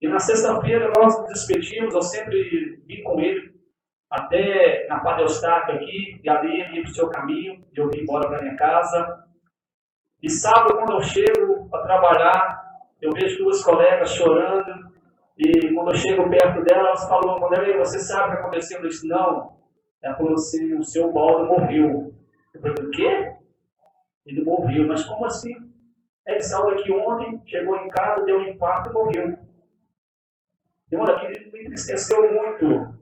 E na sexta-feira nós nos despedimos, eu sempre vim com ele até na Padeustáquio aqui, e ali ele ia para o seu caminho, e eu vim embora para minha casa. E sábado, quando eu chego para trabalhar, eu vejo duas colegas chorando, e quando eu chego perto dela, elas falam: Vanderlei, você sabe o que aconteceu? Eu disse: não. Ela falou assim: o seu Baldo morreu. Eu falei: o quê? Ele morreu. Mas como assim? Ele saiu daqui ontem, chegou em casa, deu um infarto e morreu. E olha, aquilo me entristeceu muito.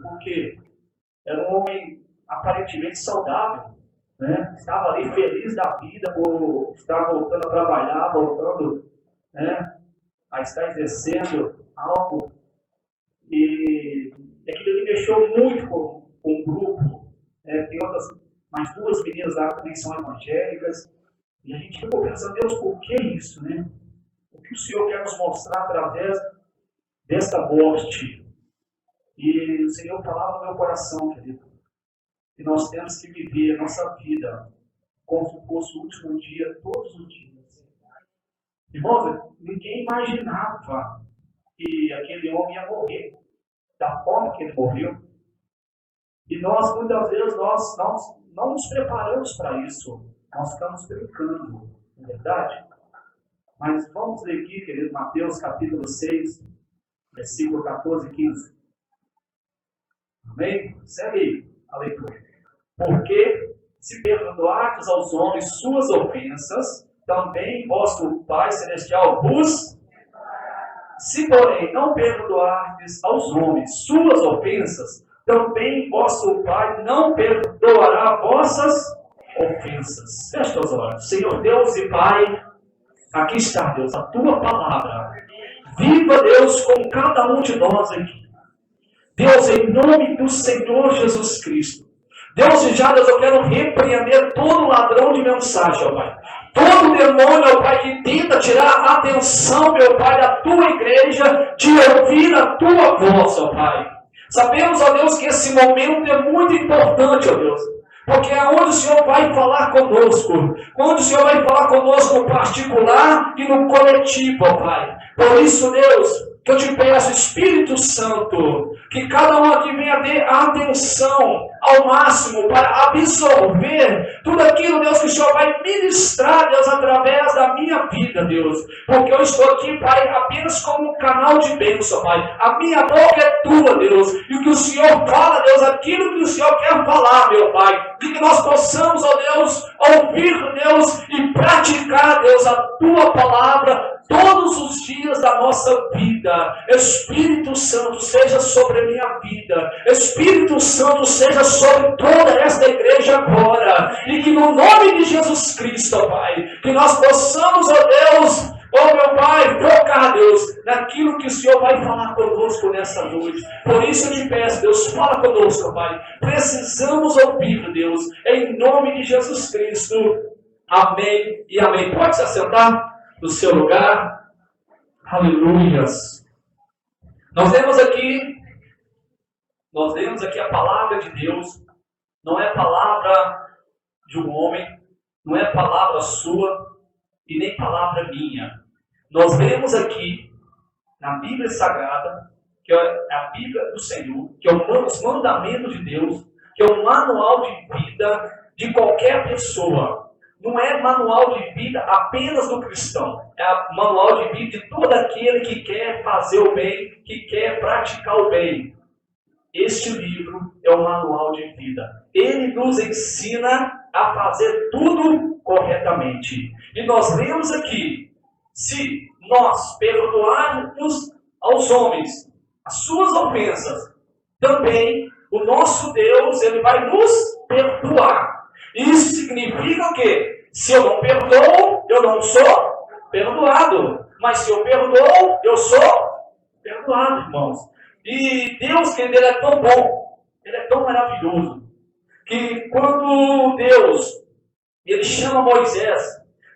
Porque era um homem aparentemente saudável, né? Estava ali feliz da vida, por estar voltando a trabalhar, voltando, né, a estar exercendo algo. E aquilo ali mexeu muito com o grupo. Tem mais duas meninas lá também são evangélicas. E a gente ficou pensando: Deus, por que isso, né? O que o Senhor quer nos mostrar através desta morte? E o Senhor falava no meu coração, querido, que nós temos que viver a nossa vida como se fosse o último dia, todos os dias. Irmãos, ninguém imaginava que aquele homem ia morrer da forma que ele morreu. E nós, muitas vezes, nós não nos preparamos para isso. Nós ficamos brincando, não é verdade? Mas vamos ler aqui, querido, Mateus capítulo 6, versículo 14 e 15. Amém? Segue aí a leitura. Porque se perdoardes aos homens suas ofensas, também vosso Pai Celestial vos. Se, porém, não perdoardes aos homens suas ofensas, também vosso Pai não perdoará vossas ofensas. Feche os olhos. Senhor Deus e Pai, aqui está, Deus, a tua palavra. Viva, Deus, com cada um de nós aqui. Deus, em nome do Senhor Jesus Cristo. Deus, já, Deus, eu quero repreender todo ladrão de mensagem, ó Pai. Todo demônio, ó Pai, que tenta tirar a atenção, meu Pai, da tua igreja, de ouvir a tua voz, ó Pai. Sabemos, ó Deus, que esse momento é muito importante, ó Deus. Porque é onde o Senhor vai falar conosco. Onde o Senhor vai falar conosco no particular e no coletivo, ó Pai. Por isso, Deus, que eu te peço, Espírito Santo, que cada um aqui venha ter atenção ao máximo para absorver tudo aquilo, Deus, que o Senhor vai ministrar, Deus, através da minha vida, Deus. Porque eu estou aqui, Pai, apenas como um canal de bênção, Pai. A minha boca é tua, Deus. E o que o Senhor fala, Deus, aquilo que o Senhor quer falar, meu Pai. E que nós possamos, ó Deus, ouvir, Deus, e praticar, Deus, a tua palavra todos os dias da nossa vida. Espírito Santo, seja sobre a minha vida. Espírito Santo, seja sobre toda esta igreja agora. E que no nome de Jesus Cristo, ó Pai, que nós possamos, ó Deus, ó meu Pai, focar, Deus, naquilo que o Senhor vai falar conosco nessa noite. Por isso eu te peço, Deus, fala conosco, ó Pai. Precisamos ouvir, Deus, em nome de Jesus Cristo. Amém e amém. Pode se assentar no seu lugar. Aleluias. Nós vemos aqui a palavra de Deus. Não é palavra de um homem, não é palavra sua e nem palavra minha. Nós vemos aqui na Bíblia Sagrada, que é a Bíblia do Senhor, que é os mandamentos de Deus, que é o manual de vida de qualquer pessoa. Não é manual de vida apenas do cristão. É manual de vida de todo aquele que quer fazer o bem, que quer praticar o bem. Este livro é o manual de vida. Ele nos ensina a fazer tudo corretamente. E nós lemos aqui, se nós perdoarmos aos homens as suas ofensas, também o nosso Deus, ele vai nos perdoar. Isso significa o quê? Se eu não perdoo, eu não sou perdoado. Mas se eu perdoo, eu sou perdoado, irmãos. E Deus, querido, ele é tão bom, ele é tão maravilhoso, que quando Deus, ele chama Moisés,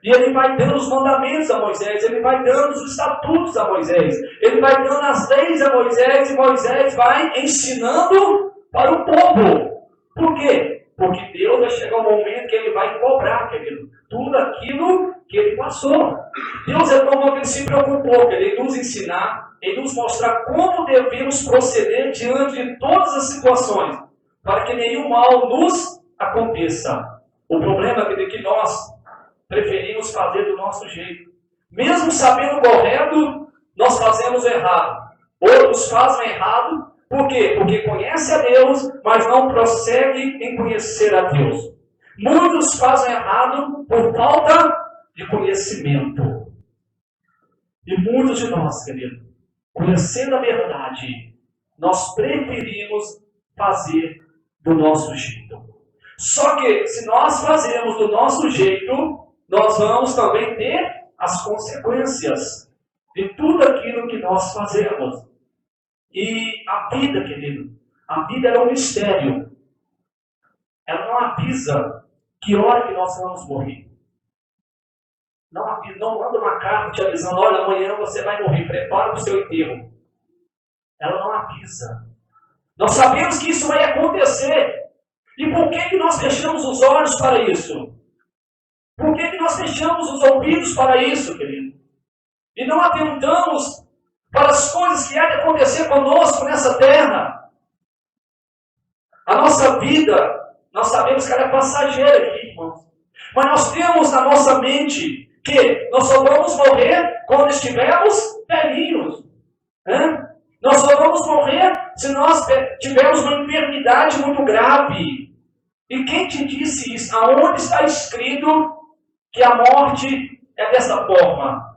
e ele vai dando os mandamentos a Moisés, ele vai dando os estatutos a Moisés, ele vai dando as leis a Moisés, e Moisés vai ensinando para o povo. Por quê? Porque Deus vai chegar um momento que Ele vai cobrar, querido, tudo aquilo que Ele passou. Deus é tão bom que Ele se preocupou, Ele nos ensinar, Ele nos mostrar como devemos proceder diante de todas as situações, para que nenhum mal nos aconteça. O problema é que nós preferimos fazer do nosso jeito. Mesmo sabendo o correto, nós fazemos o errado. Outros fazem errado. Por quê? Porque conhece a Deus, mas não prossegue em conhecer a Deus. Muitos fazem errado por falta de conhecimento. E muitos de nós, querido, conhecendo a verdade, nós preferimos fazer do nosso jeito. Só que, se nós fazemos do nosso jeito, nós vamos também ter as consequências de tudo aquilo que nós fazemos. E a vida, querido, a vida é um mistério. Ela não avisa que hora que nós vamos morrer. Não avisa, não manda uma carta te avisando, olha, amanhã você vai morrer, prepara o seu enterro. Ela não avisa. Nós sabemos que isso vai acontecer. E por que nós fechamos os olhos para isso? Por que nós fechamos os ouvidos para isso, querido? E não atentamos para as coisas que há de acontecer conosco nessa terra. A nossa vida, nós sabemos que ela é passageira aqui, irmãos. Mas nós temos na nossa mente que nós só vamos morrer quando estivermos velhinhos. Nós só vamos morrer se nós tivermos uma enfermidade muito grave. E quem te disse isso? Aonde está escrito que a morte é dessa forma?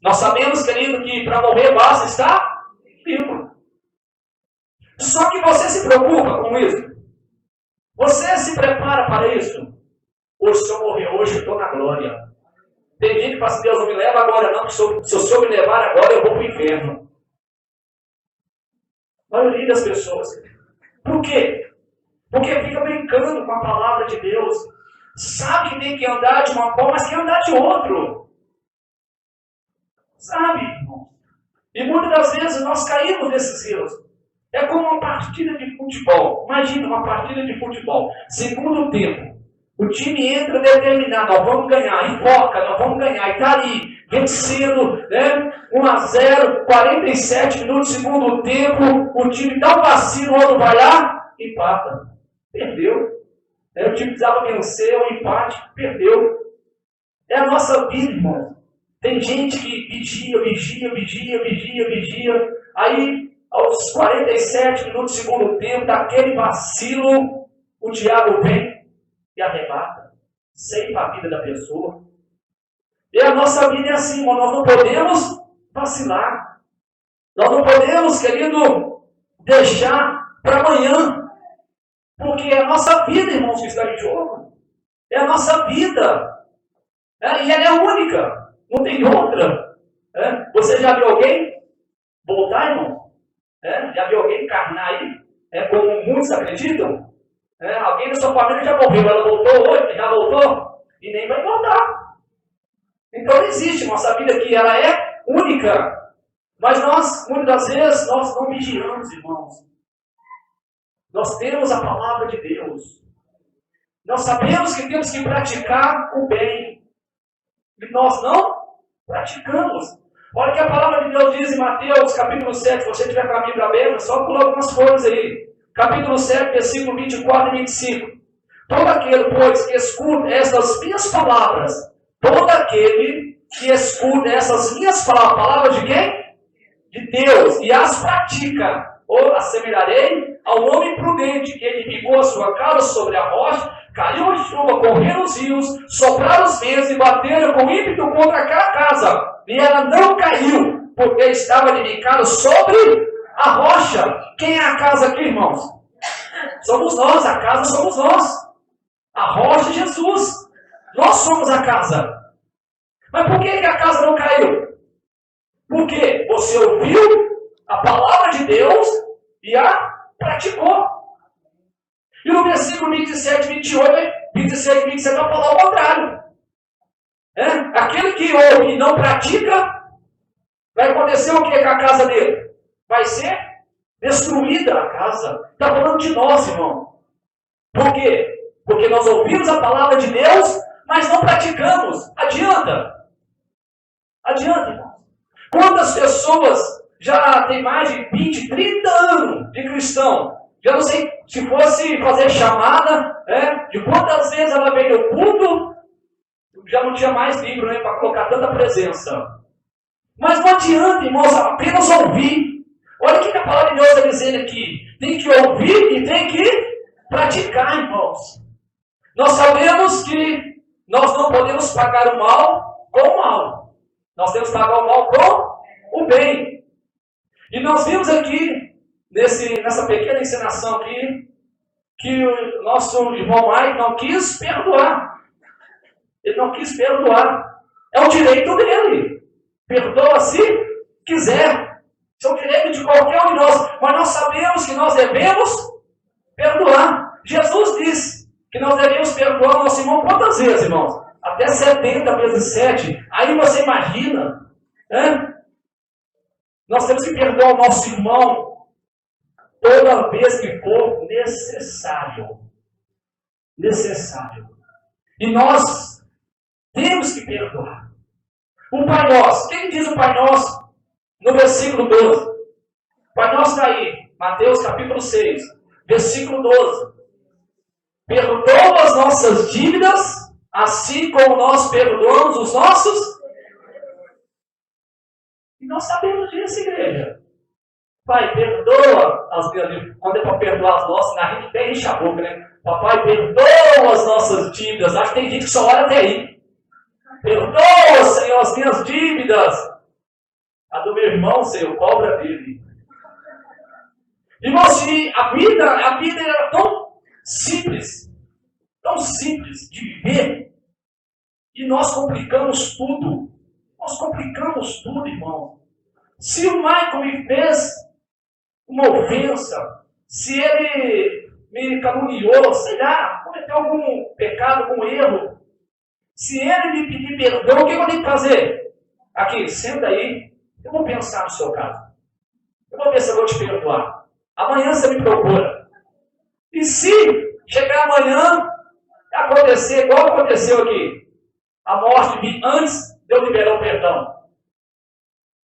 Nós sabemos, querido, que para morrer basta estar vivo. Só que você se preocupa com isso? Você se prepara para isso? Hoje, se eu morrer hoje, eu estou na glória. Tem gente que fala assim, Deus não me leva agora não, porque se o Senhor me levar agora, eu vou para o inferno. A maioria das pessoas. Por quê? Porque fica brincando com a palavra de Deus. Sabe que tem que andar de uma forma, mas quer andar de outro. Sabe, irmão? E muitas das vezes nós caímos nesses erros. É como uma partida de futebol. Imagina uma partida de futebol. Segundo tempo. O time entra determinado, nós vamos ganhar, e foca, nós vamos ganhar, e está ali, vencendo, né? 1-0, 47 minutos, segundo tempo, o time dá um vacilo, o outro vai lá, empata. Perdeu. O time precisava vencer, o empate, perdeu. É a nossa vida, irmão. Tem gente que vigia. Aí, aos 47 minutos do segundo tempo, daquele vacilo, o diabo vem e arrebata. Ceifa a vida da pessoa. E a nossa vida é assim, irmão. Nós não podemos vacilar. Nós não podemos, querido, deixar para amanhã. Porque é a nossa vida, irmãos, que está em jogo. É a nossa vida. E ela é única. Não tem outra. Você já viu alguém voltar, irmão? Já viu alguém encarnar aí? Como muitos acreditam? Alguém da sua família já morreu, ela voltou hoje, já voltou? E nem vai voltar. Então não existe. Nossa vida aqui, ela é única. Mas nós, muitas das vezes, nós não vigiamos, irmãos. Nós temos a palavra de Deus. Nós sabemos que temos que praticar o bem. E nós não praticamos. Olha o que a palavra de Deus diz em Mateus, capítulo 7. Se você tiver com a Bíblia aberta, só pula algumas folhas aí. Capítulo 7, versículo 24 e 25. Todo aquele, pois, que escuta essas minhas palavras, todo aquele que escuta essas minhas palavras, palavras de quem? De Deus, e as pratica, ou assemelharei ao homem prudente, que edificou a sua casa sobre a rocha, caiu a chuva, correram os rios, sopraram os ventos e bateram com ímpeto contra aquela casa. E ela não caiu, porque estava edificada sobre a rocha. Quem é a casa aqui, irmãos? Somos nós, a casa somos nós. A rocha é Jesus. Nós somos a casa. Mas por que a casa não caiu? Porque você ouviu a palavra de Deus e a praticou. E no versículo 27, 28, 26 e 27 vai falar o contrário. Aquele que ouve e não pratica, vai acontecer o que com a casa dele? Vai ser destruída a casa. Está falando de nós, irmão. Por quê? Porque nós ouvimos a palavra de Deus, mas não praticamos. Adianta? Adianta, irmãos. Quantas pessoas já têm mais de 20, 30 anos de cristão? Já não sei se fosse fazer chamada, de quantas vezes ela veio ao culto, já não tinha mais livro, para colocar tanta presença. Mas não adianta, irmãos, apenas ouvir. Olha o que a palavra de Deus está dizendo aqui. Tem que ouvir e tem que praticar, irmãos. Nós sabemos que nós não podemos pagar o mal com o mal. Nós temos que pagar o mal com o bem. E nós vimos aqui, nessa pequena encenação aqui, que o nosso irmão Mike não quis perdoar. Ele não quis perdoar. É o direito dele. Perdoa se quiser. Isso é o direito de qualquer um de nós. Mas nós sabemos que nós devemos perdoar. Jesus disse que nós devemos perdoar o nosso irmão quantas vezes, irmãos? Até 70 vezes 7. Aí você imagina, Nós temos que perdoar o nosso irmão toda vez que for necessário. Necessário. E nós temos que perdoar. O Pai Nosso. Quem diz o Pai Nosso? No versículo 12. O Pai Nosso está aí. Mateus capítulo 6. Versículo 12. Perdoa as nossas dívidas, assim como nós perdoamos os nossos. E nós sabemos disso, igreja. Pai, perdoa as minhas dívidas. Quando é para perdoar as nossas, a gente até enche a boca, né? Papai, perdoa as nossas dívidas. Acho que tem gente que só olha até aí. Perdoa, Senhor, as minhas dívidas. A do meu irmão, Senhor, cobra dele. Irmãos, a vida era tão simples de viver, e nós complicamos tudo. Nós complicamos tudo, irmão. Se o Michael me fez uma ofensa, se ele me caluniou, sei lá, cometeu algum pecado, algum erro, se ele me pedir perdão, o que eu tenho que fazer? Aqui, senta aí, eu vou pensar no seu caso. Eu vou ver se eu vou te perdoar. Amanhã você me procura. E se chegar amanhã, acontecer igual aconteceu aqui, a morte vir antes de eu liberar o perdão.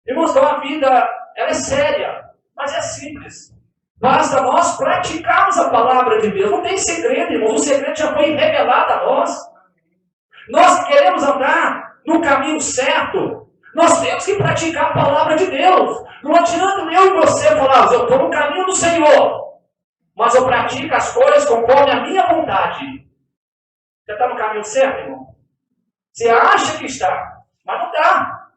Irmãos, então a vida, ela é séria, mas é simples. Basta nós praticarmos a palavra de Deus. Não tem segredo, irmãos. O segredo já foi revelado a nós. Nós que queremos andar no caminho certo, nós temos que praticar a palavra de Deus. Não adianta eu e você falar, eu estou no caminho do Senhor, mas eu pratico as coisas conforme a minha vontade. Você está no caminho certo, irmão? Você acha que está, mas não está.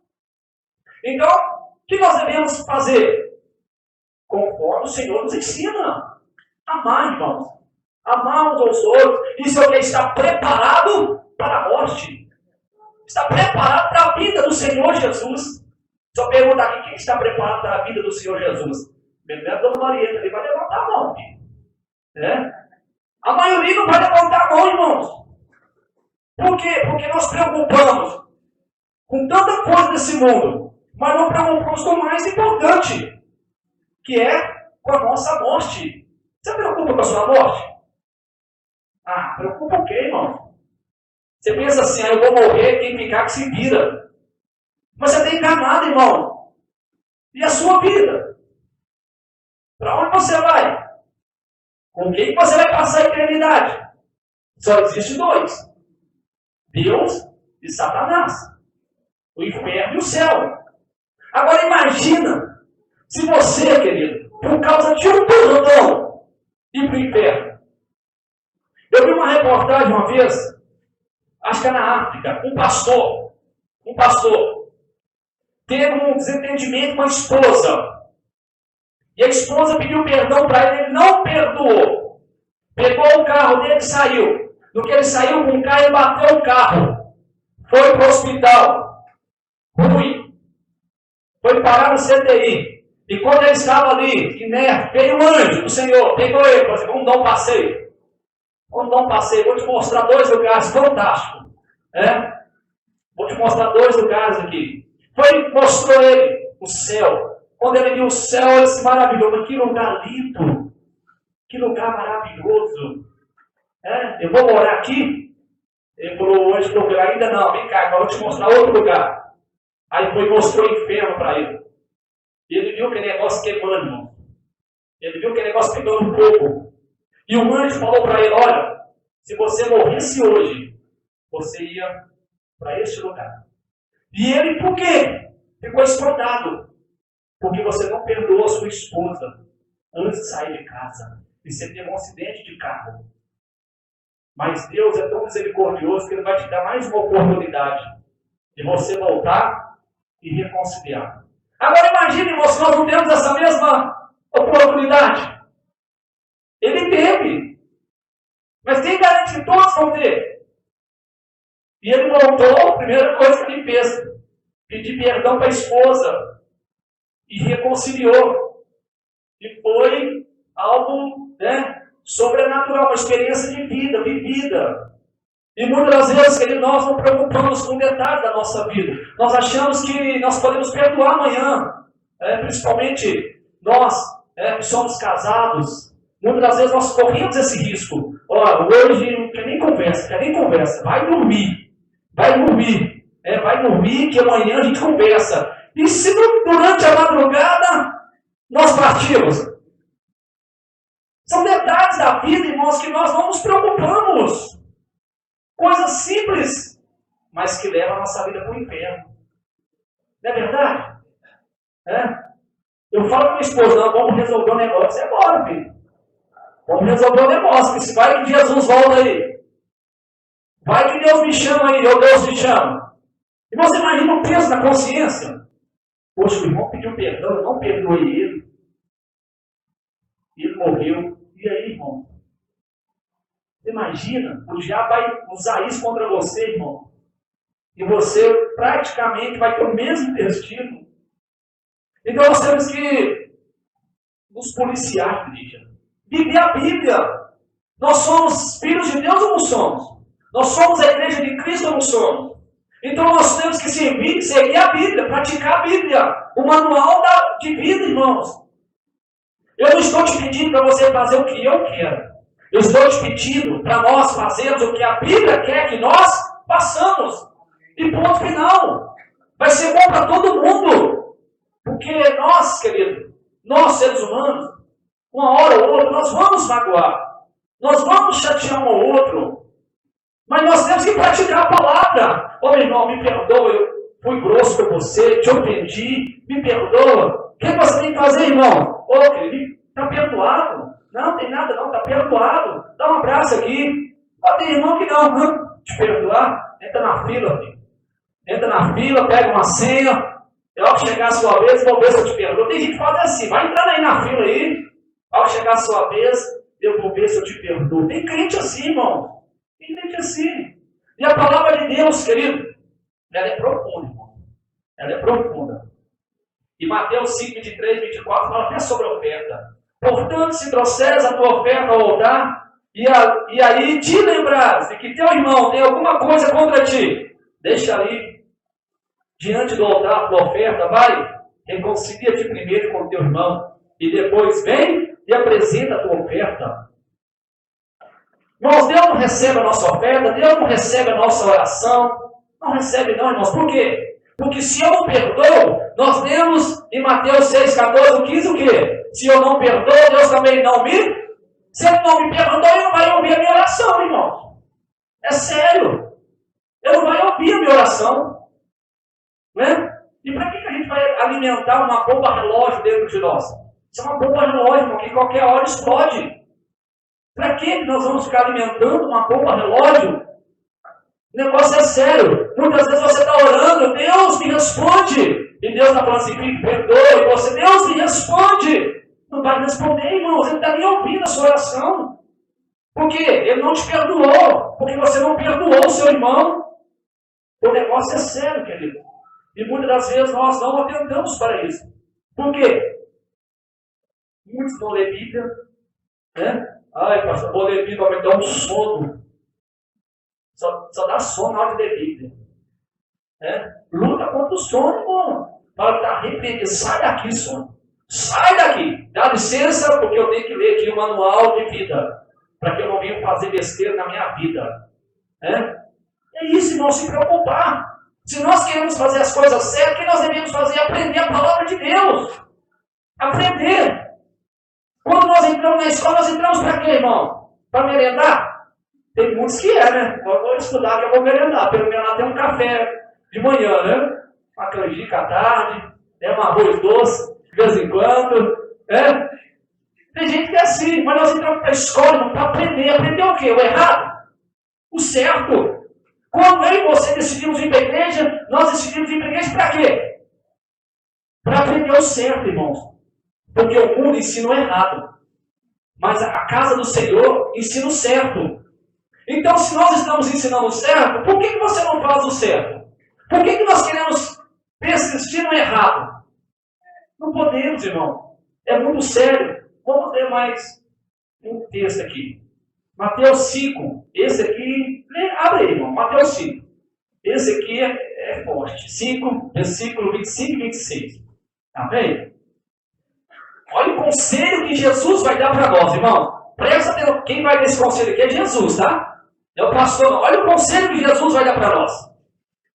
Então, o que nós devemos fazer? Conforme o Senhor nos ensina. Amar, irmãos. Amar uns aos outros. Isso é o que está preparado para a morte. Está preparado para a vida do Senhor Jesus. Só pergunta aqui, quem está preparado para a vida do Senhor Jesus? Mesmo a dona Marieta, ele vai levantar a mão, filho. A maioria não vai levantar a mão, irmãos. Por quê? Porque nós preocupamos com tanta coisa desse mundo, mas não preocupamos com o mais importante, que é com a nossa morte. Você preocupa com a sua morte? Preocupa o quê, irmão? Você pensa assim, eu vou morrer, quem ficar que se vira. Mas você está enganado, irmão. E a sua vida? Para onde você vai? Com quem você vai passar a eternidade? Só existe dois. Deus e Satanás. O inferno e o céu. Agora imagina, se você, querido, por causa de um perdão, ir para o inferno. Eu vi uma reportagem uma vez, acho que é na África, um pastor, teve um desentendimento com a esposa. E a esposa pediu perdão para ele não perdoou. Pegou o carro dele e saiu. No que ele saiu com o carro, ele bateu o carro. Foi para o hospital. Ruim. Foi parar no CTI. E quando ele estava ali, inerte, veio o anjo do Senhor, pegou ele, falou assim, vamos dar um passeio. Vamos dar um passeio, vou te mostrar 2 lugares fantásticos. Vou te mostrar 2 lugares aqui. Mostrou ele o céu. Quando ele viu o céu, ele se maravilhou. Mas que lugar lindo! Que lugar maravilhoso! Eu vou morar aqui. Ele falou hoje para eu ainda não, vem cá, eu vou te mostrar outro lugar. Aí foi e mostrou o inferno para ele. E ele viu aquele negócio queimando, irmão. Ele viu aquele negócio pegando fogo. E o anjo falou para ele, olha, se você morresse hoje, você ia para esse lugar. E ele, por quê? Ficou espantado. Porque você não perdoou a sua esposa antes de sair de casa. E você teve um acidente de carro. Mas Deus é tão misericordioso que Ele vai te dar mais uma oportunidade de você voltar e reconciliar. Agora imagine, irmão, se nós não temos essa mesma oportunidade. Ele teve. Mas quem garante que todos vão ter? E ele voltou, a primeira coisa que ele fez, pedir perdão para a esposa. E reconciliou. E foi algo, sobrenatural, uma experiência de vida, vivida. E muitas vezes, querido, nós não preocupamos com detalhes da nossa vida. Nós achamos que nós podemos perdoar amanhã. Principalmente nós, que somos casados. Muitas das vezes nós corremos esse risco. Hoje não quer nem conversa. Vai dormir. Vai dormir que amanhã a gente conversa. E se durante a madrugada nós partimos? São detalhes da vida, irmãos, que nós não nos preocupamos. Coisas simples, mas que levam a nossa vida para o inferno. Não é verdade? Eu falo para minha esposa, não, vamos resolver o negócio agora, filho. Vamos resolver o negócio, porque se vai que Jesus volta aí. Vai que Deus me chama aí, ou Deus me chama. E você imagina o peso da consciência. Poxa, o irmão pediu perdão, eu não perdoei ele. Ele morreu. E aí, irmão? Imagina, o diabo vai usar isso contra você, irmão. E você praticamente vai ter o mesmo destino. Então nós temos que nos policiar, igreja. Viver a Bíblia. Nós somos filhos de Deus ou não somos? Nós somos a igreja de Cristo ou não somos? Então nós temos que seguir a Bíblia, praticar a Bíblia. O manual de vida, irmãos. Eu não estou te pedindo para você fazer o que eu quero. Eu estou te pedindo para nós fazermos o que a Bíblia quer que nós façamos. E ponto final. Vai ser bom para todo mundo. Porque nós, querido, nós seres humanos, uma hora ou outra, nós vamos magoar. Nós vamos chatear um ou outro. Mas nós temos que praticar a palavra. Meu irmão, me perdoa, eu fui grosso com você, te ofendi, me perdoa. O que você tem que fazer, irmão? Querido, está perdoado. Não tem nada não, está perdoado. Dá um abraço aqui. Tem irmão que não, te perdoar. Entra na fila, filho. Entra na fila, pega uma senha. Ao chegar a sua vez, vou ver se eu te perdoo. Tem gente que faz assim, vai entrando aí na fila aí. Ao chegar a sua vez, eu vou ver se eu te perdoo. Tem crente assim, irmão. Tem crente assim. E a palavra de Deus, querido, ela é profunda, irmão. Ela é profunda. E Mateus 5, 23, 24 fala até sobre a oferta. Portanto, se trouxeres a tua oferta ao altar, e aí te lembrares de que teu irmão tem alguma coisa contra ti, deixa ali, diante do altar a tua oferta, vai, reconcilia-te primeiro com teu irmão, e depois vem e apresenta a tua oferta. Irmãos, Deus não recebe a nossa oferta, Deus não recebe a nossa oração, não recebe não, irmãos, por quê? Porque se eu não perdoo, nós temos em Mateus 6, 14, 15 o quê? Se eu não perdoo, Deus também não me... Se Ele não me perdoa, Ele não vai ouvir a minha oração, irmão. É sério. Ele não vai ouvir a minha oração. Né? E para que a gente vai alimentar uma bomba relógio dentro de nós? Isso é uma bomba relógio, irmão, que qualquer hora explode. Para que nós vamos ficar alimentando uma bomba relógio? O negócio é sério. Muitas vezes você está orando, Deus me responde. E Deus está falando assim, perdoe você. Deus me responde. Não vai responder, irmãos. Ele está nem ouvindo a sua oração. Por quê? Ele não te perdoou. Porque você não perdoou o seu irmão. O negócio é sério, querido. E muitas das vezes nós não atentamos para isso. Por quê? Muitos não lê Bíblia. Né? Ai, pastor, vou ler Bíblia, vai me dar um sono. Só dá sono na hora de ler Bíblia. Luta contra o sono, irmão. Fala que está repreendido. Sai daqui, sono. Sai daqui. Dá licença, porque eu tenho que ler aqui o manual de vida. para que eu não venha fazer besteira na minha vida. É isso, irmão, se preocupar. Se nós queremos fazer as coisas certas, o que nós devemos fazer? Aprender a palavra de Deus. Aprender. Quando nós entramos na escola, nós entramos para quê, irmão? Para merendar? Tem muitos que né? Vou estudar que eu vou merendar. Pelo menos lá tem um café de manhã, né? Uma canjica à tarde, um arroz doce, de vez em quando. Tem gente que é assim, mas nós entramos para a escola para aprender. Aprender o quê? O errado? O certo. Quando eu e você decidimos ir para a igreja, nós decidimos ir para a igreja para quê? Para aprender o certo, irmãos. Porque o mundo ensina o errado. Mas a casa do Senhor ensina o certo. Então, se nós estamos ensinando o certo, por que você não faz o certo? Por que nós queremos persistir no errado? Não podemos, irmão. É muito sério. Vamos ler mais um texto aqui. Mateus 5. Esse aqui, abre aí, irmão. Mateus 5. Esse aqui é forte. 5, versículo 25 e 26. Amém? Olha o conselho que Jesus vai dar para nós, irmão. Presta atenção. Quem vai dar esse conselho aqui é Jesus, tá? É o pastor, não. Olha o conselho que Jesus vai dar para nós.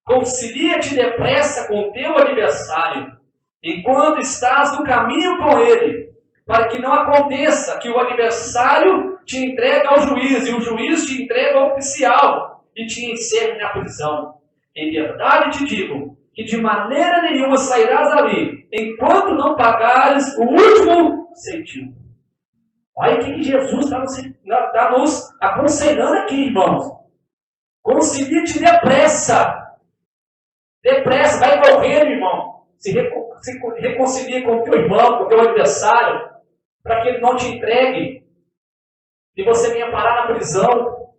Concilia-te depressa com o teu adversário, enquanto estás no caminho com ele, para que não aconteça que o adversário te entregue ao juiz, e o juiz te entregue ao oficial, e te encerre na prisão. Em verdade te digo, que de maneira nenhuma sairás dali, enquanto não pagares o último centavo. Olha o que Jesus está nos aconselhando aqui, irmãos. Concilie-te depressa. Depressa, vai correndo, irmão. Se reconcilie com o teu irmão, com o teu adversário, para que ele não te entregue e você venha parar na prisão.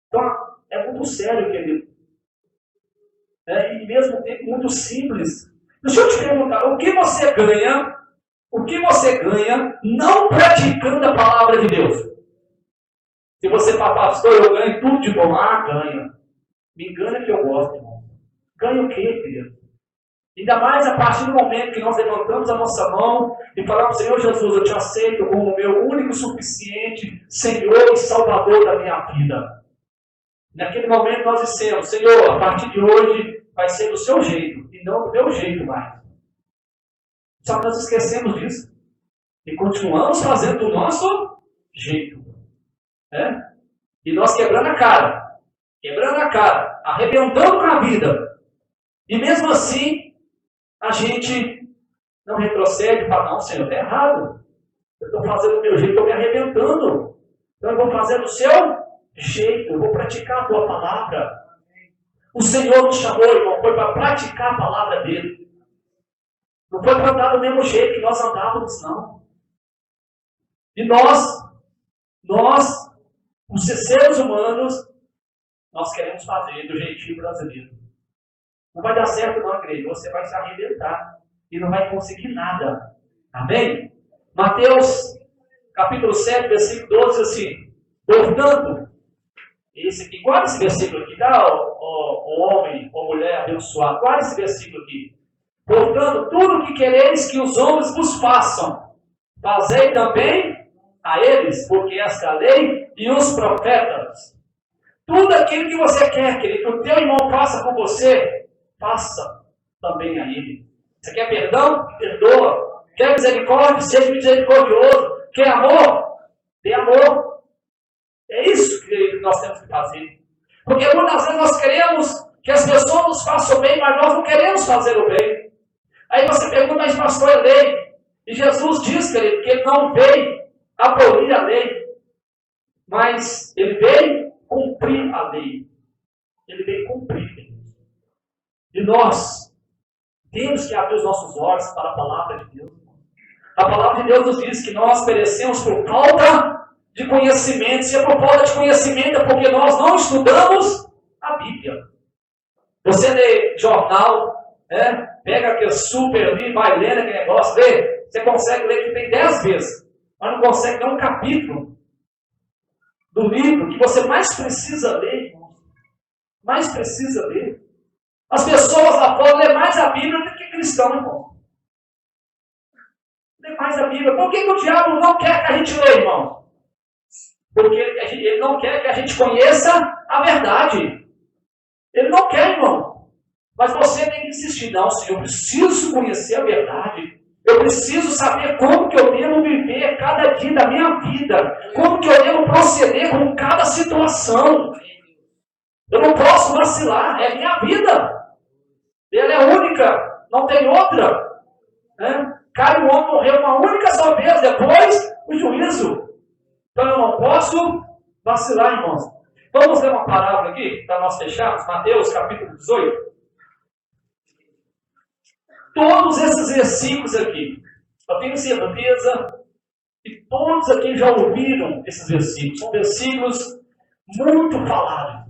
Então, é muito sério, querido. E mesmo tempo muito simples. Deixa eu te perguntar, o que você ganha? O que você ganha não praticando a palavra de Deus? Se você fala, pastor, eu ganho tudo de bom. Ganha. Me engana que eu gosto, irmão. Ganha o quê, querido? Ainda mais a partir do momento que nós levantamos a nossa mão e falamos, Senhor Jesus, eu te aceito como o meu único suficiente Senhor e Salvador da minha vida. Naquele momento nós dissemos, Senhor, a partir de hoje vai ser do seu jeito e não do meu jeito mais. Só que nós esquecemos disso. E continuamos fazendo do nosso jeito. E nós quebrando a cara, arrebentando com a vida. E mesmo assim, a gente não retrocede e fala, não, Senhor, está errado. Eu estou fazendo do meu jeito, estou me arrebentando. Então eu vou fazer do seu jeito, eu vou praticar a tua palavra. O Senhor nos chamou, irmão, foi para praticar a palavra dele. Não foi para andar do mesmo jeito que nós andávamos, não. E nós, os seres humanos, nós queremos fazer do jeitinho brasileiro. Não vai dar certo não, igreja. Você vai se arrebentar e não vai conseguir nada. Amém? Mateus, capítulo 7, versículo 12, assim. Portanto, esse aqui, guarda esse versículo aqui, tá? O homem ou mulher abençoado. Guarda esse versículo aqui. Portanto, tudo o que quereis que os homens vos façam, fazei também a eles, porque esta é a lei e os profetas. Tudo aquilo que você quer, querido, que o teu irmão faça com você, faça também a ele. Você quer perdão? Perdoa. Quer misericórdia? Seja misericordioso. Quer amor? Dê amor. É isso que nós temos que fazer. Porque muitas vezes nós queremos que as pessoas nos façam bem, mas nós não queremos fazer o bem. Aí você pergunta, mas pastor, é lei. E Jesus diz, querido, que ele não veio abolir a lei, mas ele veio cumprir a lei. Ele veio cumprir, querido. E nós temos que abrir os nossos olhos para a palavra de Deus. A palavra de Deus nos diz que nós perecemos por falta de conhecimento. Se é por falta de conhecimento, é porque nós não estudamos a Bíblia. Você lê jornal, pega aquele super livro, vai lendo aquele negócio, lê. Você consegue ler que tem 10 vezes, mas não consegue ler um capítulo do livro que você mais precisa ler, irmãos. Mais precisa ler. As pessoas lá fora lêem mais a Bíblia do que cristão, irmão. Lê mais a Bíblia. Por que o diabo não quer que a gente leia, irmão? Porque ele não quer que a gente conheça a verdade. Ele não quer, irmão. Mas você tem que insistir. Não, Senhor, eu preciso conhecer a verdade. Eu preciso saber como que eu devo viver cada dia da minha vida. Como que eu devo proceder com cada situação. Eu não posso vacilar. É minha vida. Ela é única. Não tem outra. Cabe o homem morrer uma única só vez. Depois, o juízo. Então eu não posso vacilar, irmãos. Vamos ler uma parábola aqui, para nós fecharmos. Mateus capítulo 18. Todos esses versículos aqui, eu tenho certeza que todos aqui já ouviram esses versículos. São versículos muito falados,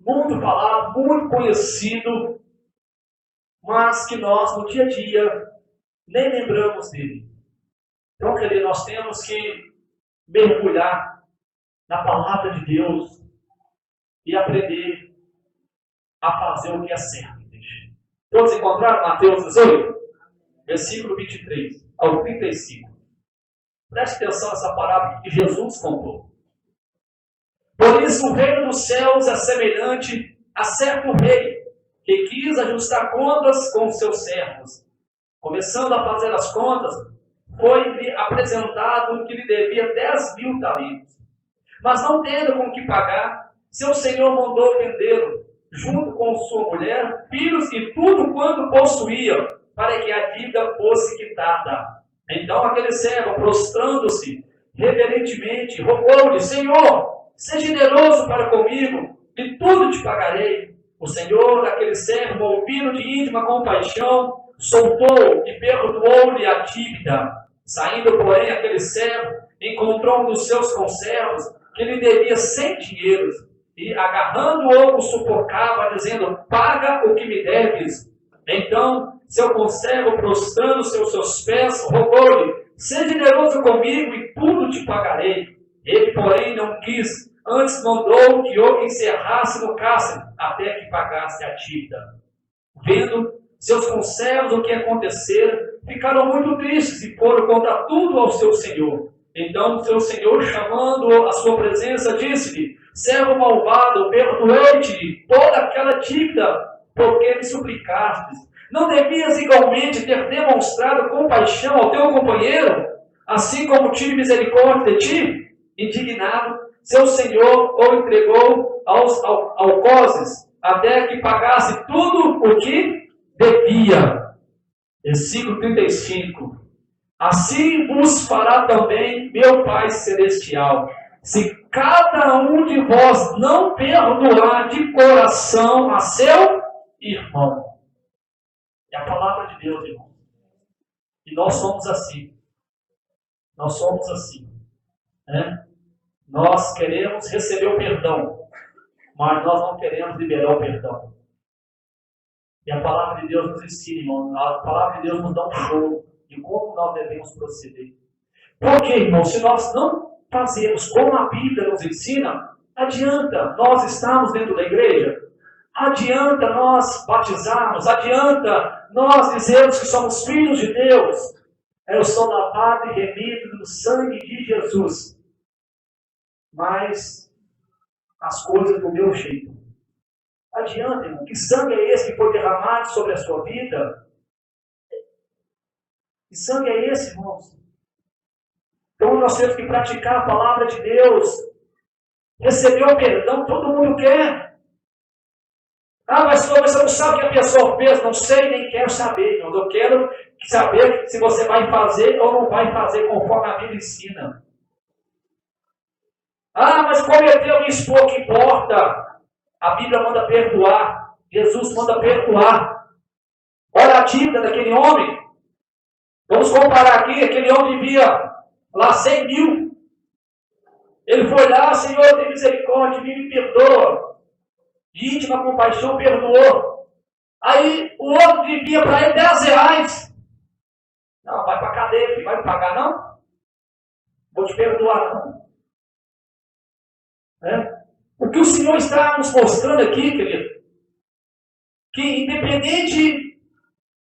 muito conhecidos, mas que nós, no dia a dia, nem lembramos dele. Então, querido, nós temos que mergulhar na palavra de Deus e aprender a fazer o que é certo. Todos encontraram Mateus 18? Versículo 23 ao 35. Preste atenção nessa parábola que Jesus contou. Por isso o reino dos céus é semelhante a certo rei que quis ajustar contas com os seus servos. Começando a fazer as contas, foi-lhe apresentado que lhe devia 10.000 talentos. Mas não tendo com que pagar, seu senhor mandou vendê-lo, junto com sua mulher, filhos e tudo quanto possuía, para que a dívida fosse quitada. Então aquele servo, prostrando-se reverentemente, rogou-lhe: Senhor, seja generoso para comigo, e tudo te pagarei. O senhor daquele servo, ouvindo de íntima compaixão, soltou e perdoou-lhe a dívida. Saindo, porém, aquele servo encontrou um dos seus conservos que lhe devia 100 dinheiros, e agarrando-o, o sufocava, dizendo: paga o que me deves. Então, seu conservo, prostrando-se aos seus pés, rogou-lhe: seja generoso comigo e tudo te pagarei. Ele, porém, não quis, antes mandou que o encerrasse no cárcere, até que pagasse a dívida. Vendo seus conservos o que acontecera, ficaram muito tristes e foram contar tudo ao seu senhor. Então, seu senhor, chamando-o à sua presença, disse-lhe: servo malvado, perdoei-te toda aquela dívida, porque me suplicastes. Não devias igualmente ter demonstrado compaixão ao teu companheiro, assim como tive misericórdia de ti? Indignado, seu senhor o entregou aos algozes, até que pagasse tudo o que devia. Versículo 35. Assim vos fará também meu Pai Celestial, se cada um de vós não perdoar de coração a seu irmão. É a palavra de Deus, irmão. E nós somos assim. Nós somos assim. Nós queremos receber o perdão, mas nós não queremos liberar o perdão. E a palavra de Deus nos ensina, irmão. A palavra de Deus nos dá um show de como nós devemos proceder. Porque, irmão, se nós não fazemos como a Bíblia nos ensina, adianta nós estarmos dentro da igreja? Adianta nós batizarmos? Adianta nós dizermos que somos filhos de Deus? Eu sou lavado e remido no sangue de Jesus. Mas as coisas do meu jeito. Adianta, irmão. Que sangue é esse que foi derramado sobre a sua vida? Que sangue é esse, irmãos? Então nós temos que praticar a palavra de Deus. Receber o perdão, todo mundo quer. Mas você não sabe o que a pessoa fez. Não sei, nem quero saber, irmãos. Eu quero saber se você vai fazer ou não vai fazer conforme a Bíblia ensina. Mas cometeu isso, pouco importa. A Bíblia manda perdoar. Jesus manda perdoar. Olha a dívida daquele homem. Vamos comparar aqui. Aquele homem devia lá 100.000. Ele foi lá: Senhor, tem misericórdia, me perdoa. De íntima compaixão, perdoou. Aí o outro devia para ele R$10. Não, vai para a cadeia, filho. Vai me pagar, não? Vou te perdoar, não. O que o Senhor está nos mostrando aqui, querido, que independente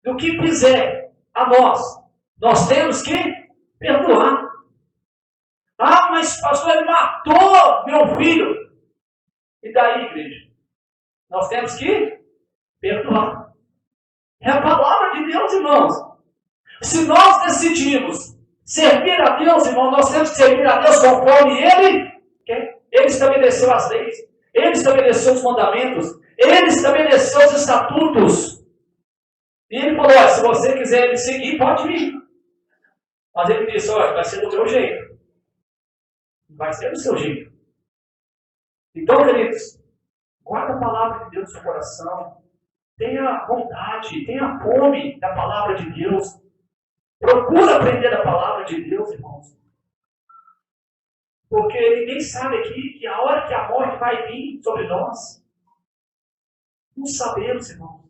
do que fizer a nós temos que perdoar. mas pastor, ele matou meu filho. E daí, igreja? Nós temos que perdoar. É a palavra de Deus, irmãos. Se nós decidimos servir a Deus, irmão, nós temos que servir a Deus conforme Ele quer. Ele estabeleceu as leis. Ele estabeleceu os mandamentos. Ele estabeleceu os estatutos. E Ele falou, olha, se você quiser me seguir, pode vir. Mas Ele disse, olha, vai ser do meu jeito. Vai ser do seu jeito. Então, queridos, guarda a palavra de Deus no seu coração. Tenha vontade, tenha fome da palavra de Deus. Procura aprender a palavra de Deus, irmãos. Porque ninguém sabe aqui que a hora que a morte vai vir sobre nós. Não sabemos, irmãos.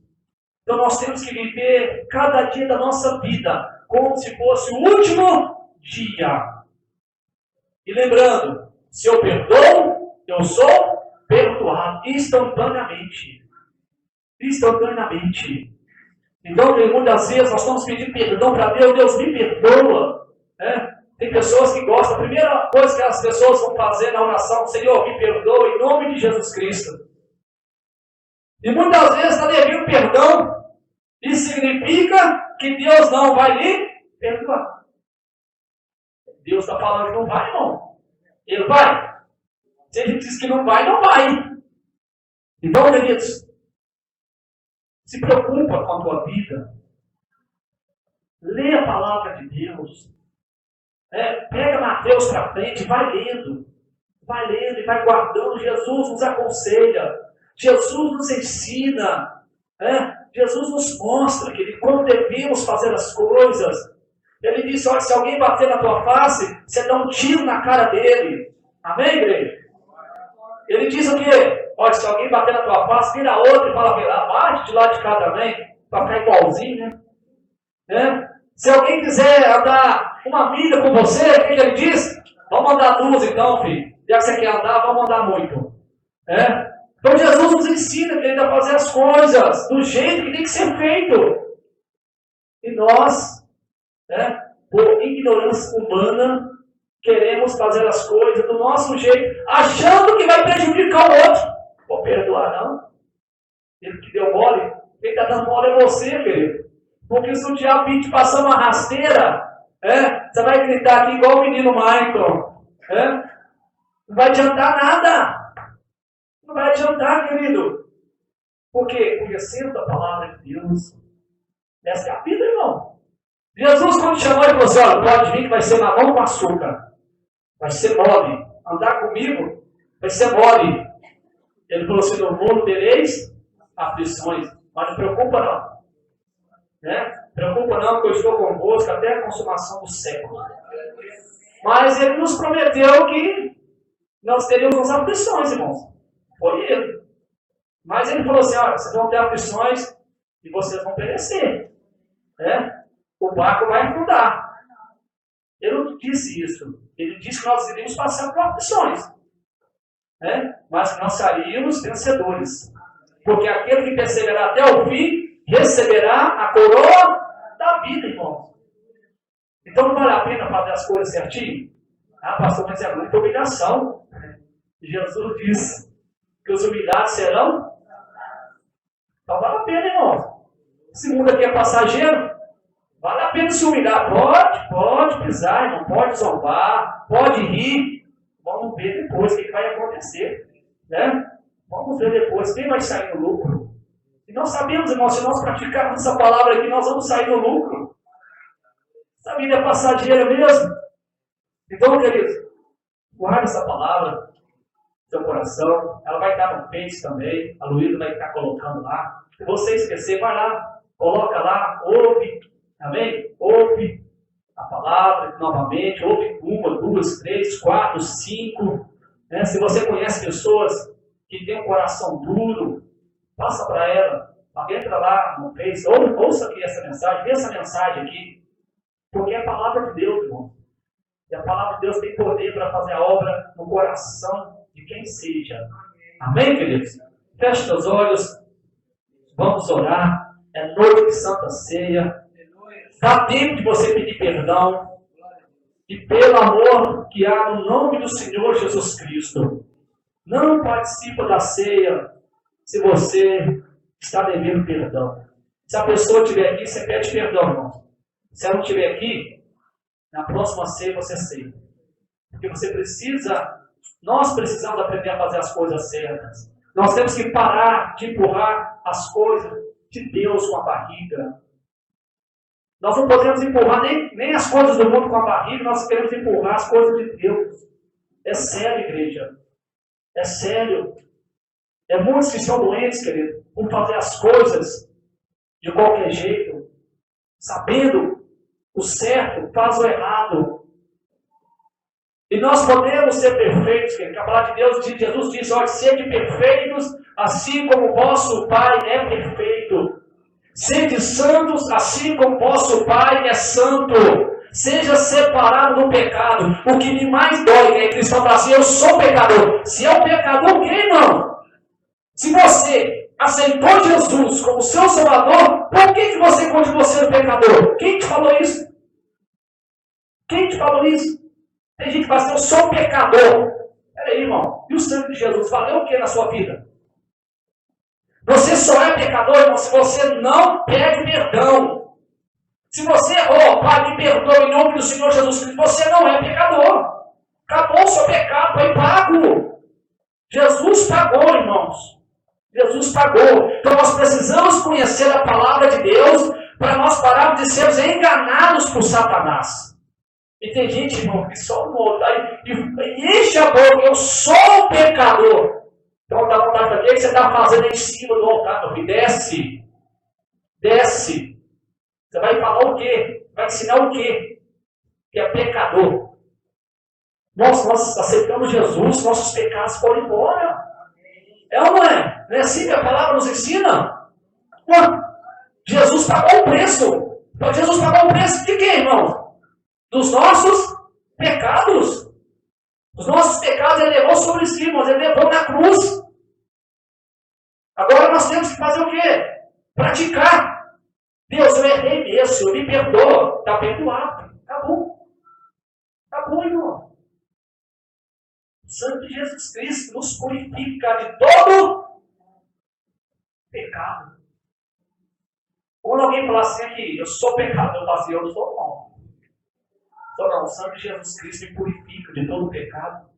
Então nós temos que viver cada dia da nossa vida como se fosse o último dia. E lembrando, se eu perdoo, eu sou perdoado instantaneamente. Instantaneamente. Então, muitas vezes nós estamos pedindo perdão para Deus, Deus me perdoa. Né? Tem pessoas que gostam, a primeira coisa que as pessoas vão fazer na oração, Senhor, me perdoa em nome de Jesus Cristo. E muitas vezes está devendo perdão, isso significa que Deus não vai lhe perdoar. Deus está falando que não vai, irmão. Ele vai. Se ele diz que não vai, não vai. Então, queridos, se preocupa com a tua vida. Lê a palavra de Deus. Pega Mateus para frente, vai lendo. Vai lendo e vai guardando. Jesus nos aconselha. Jesus nos ensina. Jesus nos mostra que como devemos fazer as coisas. Ele disse, olha, se alguém bater na tua face, você dá um tiro na cara dele. Amém, igreja? Ele diz o quê? Olha, se alguém bater na tua face, vira outra e fala, bate de lado de cá também, para ficar igualzinho, né? Se alguém quiser andar uma milha com você, o que ele diz? Vamos andar 2 então, filho. Já que você quer andar, vamos andar muito. Então Jesus nos ensina que ele vai fazer as coisas do jeito que tem que ser feito. E nós, por ignorância humana, queremos fazer as coisas do nosso jeito, achando que vai prejudicar o outro. Vou perdoar, não. Ele que deu mole, quem está dando mole é você, querido. Porque se o diabo vir te passar uma rasteira, você vai gritar aqui igual o menino Michael. Não vai adiantar nada. Não vai adiantar, querido. Por quê? Conhecendo a palavra de Deus. Essa é a vida, irmão. Jesus, quando chamou, ele falou assim, olha, pode vir que vai ser mamão com açúcar. Vai ser mole. Andar comigo vai ser mole. Ele falou assim, no mundo tereis aflições. Mas não preocupa não. Preocupa não, porque eu estou convosco até a consumação do século. Mas ele nos prometeu que nós teríamos as aflições, irmãos. Foi ele. Mas ele falou assim, olha, vocês vão ter aflições e vocês vão perecer. O barco vai afundar. Ele não disse isso. Ele disse que nós iríamos passar por aflições. Mas que nós saímos vencedores. Porque aquele que perseverar até o fim, receberá a coroa da vida, irmão. Então não vale a pena fazer as coisas certinho? Pastor, mas é muita humilhação. Jesus disse que os humilhados serão. Então vale a pena, irmão. Esse mundo aqui é passageiro. Vale a pena se humilhar. Pode pisar, irmão. Pode zombar. Pode rir. Vamos ver depois o que vai acontecer. Vamos ver depois quem vai sair no lucro. E nós sabemos, irmão, se nós praticarmos essa palavra aqui, nós vamos sair no lucro. Essa vida é passageira mesmo. Então, queridos, guarde essa palavra no seu coração. Ela vai estar no Face também. A Luísa vai estar colocando lá. Se você esquecer, vai lá. Coloca lá, ouve. Amém? Ouve a palavra novamente. Ouve 1, 2, 3, 4, 5. Se você conhece pessoas que têm um coração duro, passa para ela. Entra lá no Face. Ouça aqui essa mensagem. Vê essa mensagem aqui. Porque é a palavra de Deus, irmão. E a palavra de Deus tem poder para fazer a obra no coração de quem seja. Amém, queridos? Feche seus olhos. Vamos orar. É noite de Santa Ceia. Dá tempo de você pedir perdão. E pelo amor que há no nome do Senhor Jesus Cristo. Não participa da ceia se você está devendo perdão. Se a pessoa estiver aqui, você pede perdão, irmão. Se ela não estiver aqui, na próxima ceia você aceita. Porque nós precisamos aprender a fazer as coisas certas. Nós temos que parar de empurrar as coisas de Deus com a barriga. Nós não podemos empurrar nem as coisas do mundo com a barriga, nós queremos empurrar as coisas de Deus. É sério, igreja. É sério. É muitos que estão doentes, querido, por fazer as coisas de qualquer jeito, sabendo o certo, faz o errado. E nós podemos ser perfeitos, querido. A palavra de Deus, Jesus diz, olha, sede perfeitos, assim como o vosso Pai é perfeito. Sede santos, assim como vosso Pai é santo. Seja separado do pecado. O que me mais dói é que cristão fala assim, eu sou pecador. Se é um pecador, o que, irmão? Se você aceitou Jesus como seu Salvador, por que você continua sendo pecador? Quem te falou isso? Quem te falou isso? Tem gente que fala assim, eu sou pecador. Peraí, irmão. E o sangue de Jesus valeu o que na sua vida? Você só é pecador, irmão, se você não pede perdão. Se você errou, Pai, me perdoa em nome do Senhor Jesus Cristo, você não é pecador. Acabou o seu pecado, foi pago. Jesus pagou, irmãos. Jesus pagou. Então nós precisamos conhecer a palavra de Deus para nós pararmos de sermos enganados por Satanás. E tem gente, irmão, que só no outro e enche a boca, eu sou pecador. Então dá vontade de fazer o que você está fazendo em cima do altar, meu filho. Desce. Desce. Você vai falar o quê? Vai ensinar o quê? Que é pecador. Nós aceitamos Jesus, nossos pecados foram embora. É ou não é? Não é assim que a palavra nos ensina? Jesus pagou o preço. Então Jesus pagou o preço de quê, irmão? Dos nossos pecados. Os nossos pecados ele levou sobre si, mas ele levou na cruz. Agora nós temos que fazer o quê? Praticar. Deus, eu errei mesmo, Senhor, me perdoa. Está perdoado. Acabou. Acabou, irmão. O sangue de Jesus Cristo nos purifica de todo pecado. Quando alguém fala assim que eu sou pecador, eu falo assim, eu não sou não. Não, o sangue de Jesus Cristo me purifica de todo pecado.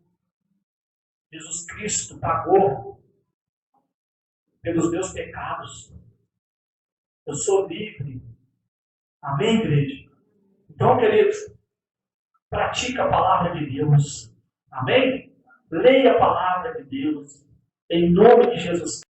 Jesus Cristo pagou pelos meus pecados. Eu sou livre. Amém, igreja? Então, queridos, pratica a palavra de Deus. Amém? Leia a palavra de Deus. Em nome de Jesus Cristo.